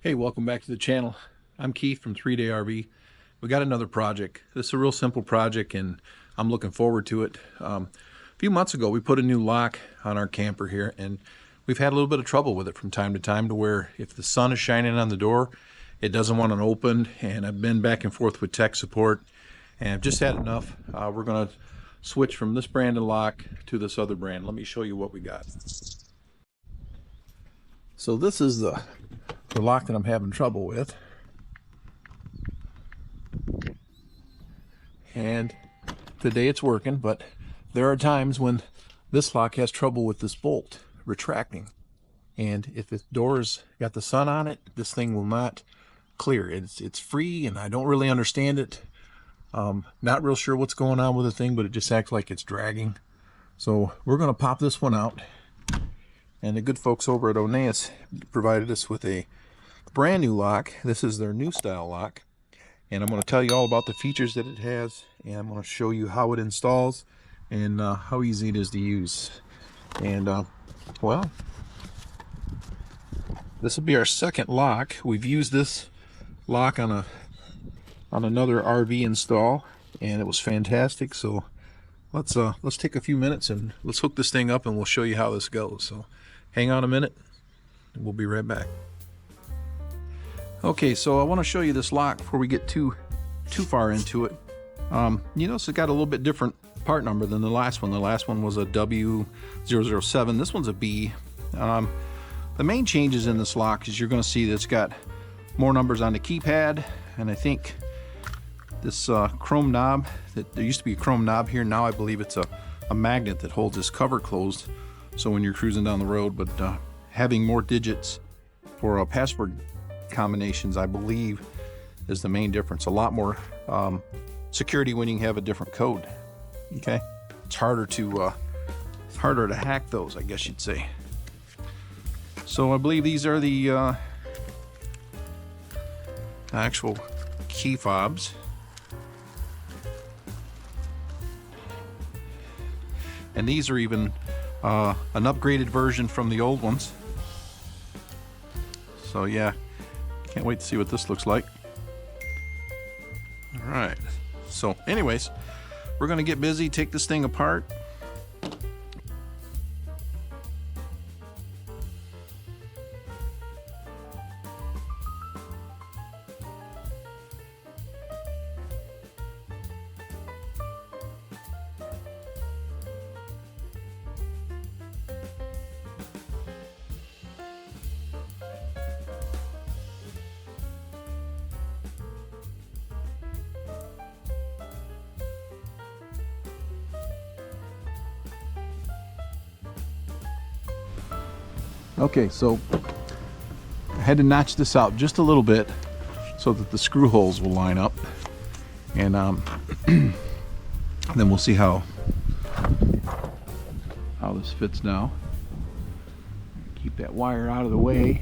Hey, welcome back to the channel. I'm Keith from 3-Day RV. We got another project. This is a real simple project and I'm looking forward to it. A few months ago we put a new lock on our camper here and we've had a little bit of trouble with it from time to time, to where if the sun is shining on the door it doesn't want to open, and I've been back and forth with tech support and I've just had enough. We're going to switch from this brand of lock to this other brand. Let me show you what we got. So this is the lock that I'm having trouble with, and today it's working, but there are times when this lock has trouble with this bolt retracting, and if the door's got the sun on it, this thing will not clear. It's free and I don't really understand it. Not real sure what's going on with the thing, but it just acts like it's dragging. So we're going to pop this one out, and the good folks over at Onnais provided us with a brand new lock. This is their new style lock, and I'm going to tell you all about the features that it has, and I'm going to show you how it installs and how easy it is to use. And well, this will be our second lock. We've used this lock on another RV install and it was fantastic. So let's take a few minutes and let's hook this thing up and we'll show you how this goes. So hang on a minute and we'll be right back. Okay, so I want to show you this lock before we get too far into it. You notice it got a little bit different part number than the last one. The last one was a W007. This one's a B. The main changes in this lock is you're going to see that it's got more numbers on the keypad, and I think this chrome knob, that there used to be a chrome knob here, now I believe it's a magnet that holds this cover closed, so when you're cruising down the road. But having more digits for password combinations, I believe, is the main difference. A lot more security when you have a different code. Okay, it's harder to hack those, I guess you'd say. So I believe these are the actual key fobs, and these are even an upgraded version from the old ones. So yeah, can't wait to see what this looks like. All right, so anyways, we're gonna get busy, take this thing apart. Okay, so I had to notch this out just a little bit so that the screw holes will line up, and then we'll see how this fits now. Keep that wire out of the way,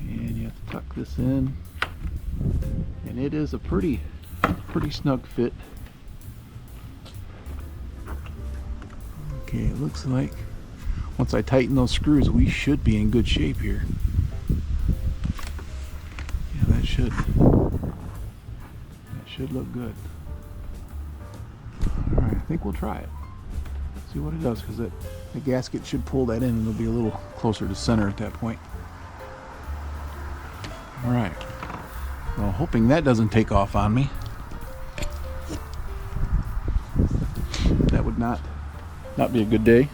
and you have to tuck this in, and it is a pretty snug fit. Okay, it looks like once I tighten those screws, we should be in good shape here. Yeah, that should look good. All right, I think we'll try it. See what it does, because the gasket should pull that in and it'll be a little closer to center at that point. All right. Well, hoping that doesn't take off on me. That would not be a good day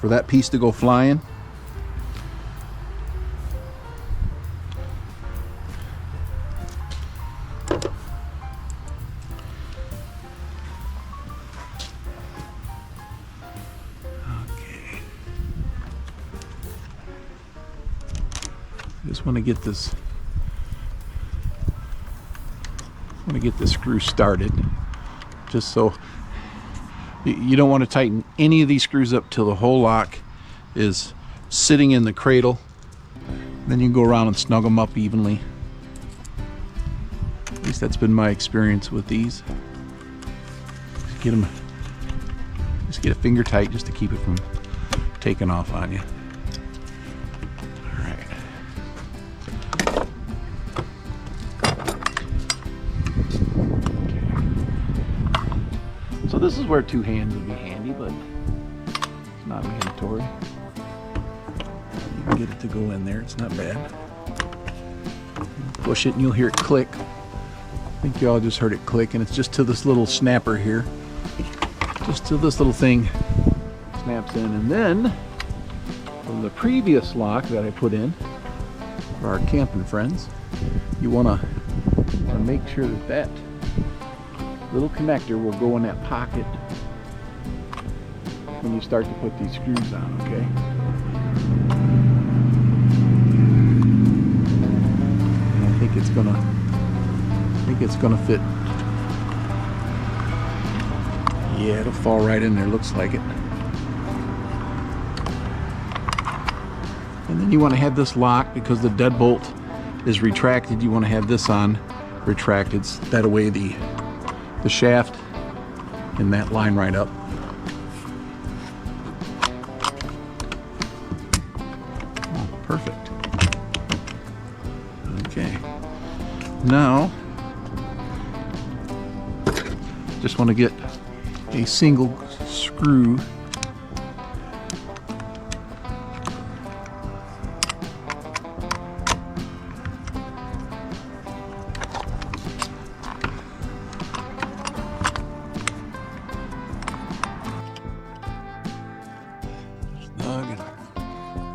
for that piece to go flying. Okay. I just want to get this screw started, just so you don't want to tighten any of these screws up till the whole lock is sitting in the cradle. Then you can go around and snug them up evenly. At least that's been my experience with these. Just get a finger tight just to keep it from taking off on you. All right. This is where two hands would be handy, but it's not mandatory. You can get it to go in there, it's not bad. Push it and you'll hear it click. I think you all just heard it click, and it's just to this little snapper here. Just to this little thing snaps in, and then from the previous lock that I put in for our camping friends, you want to make sure that that little connector will go in that pocket when you start to put these screws on, okay? And I think it's gonna fit. Yeah, it'll fall right in there, looks like it. And then you want to have this lock, because the deadbolt is retracted, you want to have this on retracted. That way the shaft and that line right up. Oh, perfect. Okay. Now, just want to get a single screw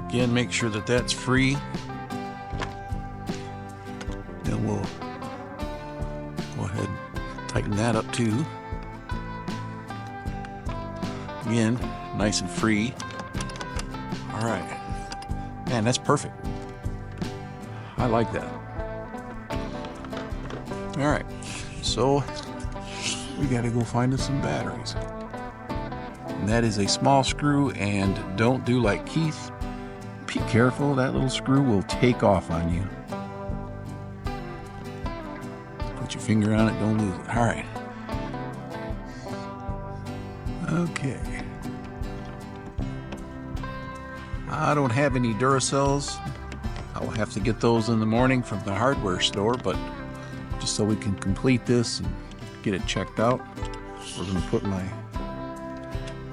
again, make sure that that's free. Then we'll go ahead and tighten that up too. Again, nice and free. All right, man, that's perfect. I like that. All right, so we got to go find us some batteries. And that is a small screw, and don't do like Keith. Be careful, that little screw will take off on you. Put your finger on it, don't lose it. All right. Okay. I don't have any Duracells. I will have to get those in the morning from the hardware store, but just so we can complete this and get it checked out, we're going to put my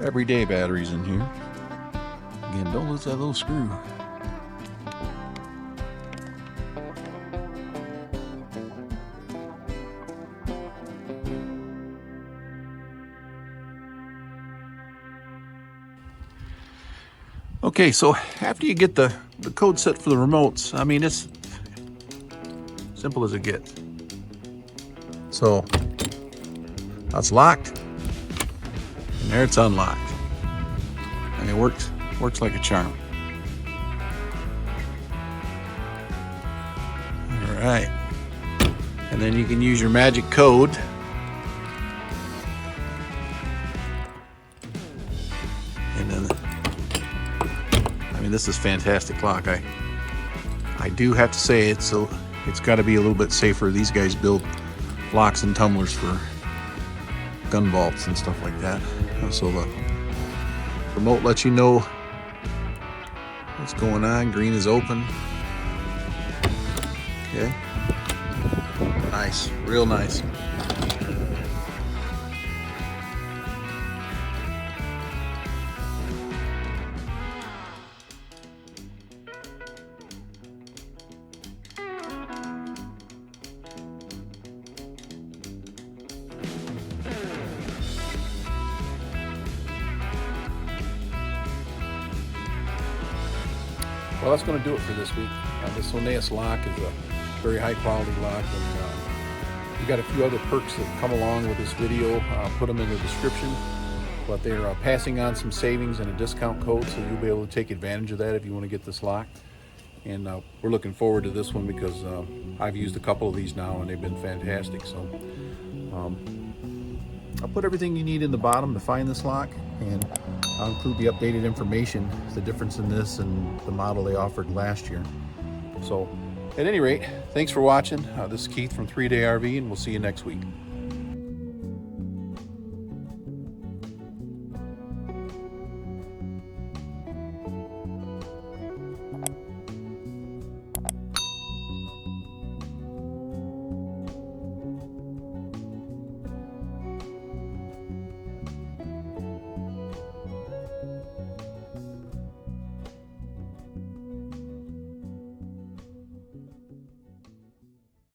everyday batteries in here. Again, don't lose that little screw. Okay, so after you get the code set for the remotes, I mean, it's simple as it gets. So that's locked, and there it's unlocked. And it works like a charm. All right, and then you can use your magic code. And then, I mean, this is fantastic lock. I do have to say it's got to be a little bit safer. These guys build locks and tumblers for gun vaults and stuff like that. So the remote lets you know what's going on. Green is open. Okay. Nice, real nice. Well, that's going to do it for this week. This Onnais Lock is a very high quality lock, and we've got a few other perks that come along with this video. I'll put them in the description, but they're passing on some savings and a discount code, so you'll be able to take advantage of that if you want to get this lock. And we're looking forward to this one because I've used a couple of these now and they've been fantastic. So I'll put everything you need in the bottom to find this lock, and I'll include the updated information, the difference in this and the model they offered last year. So at any rate, thanks for watching. This is Keith from 3Day RV, and we'll see you next week.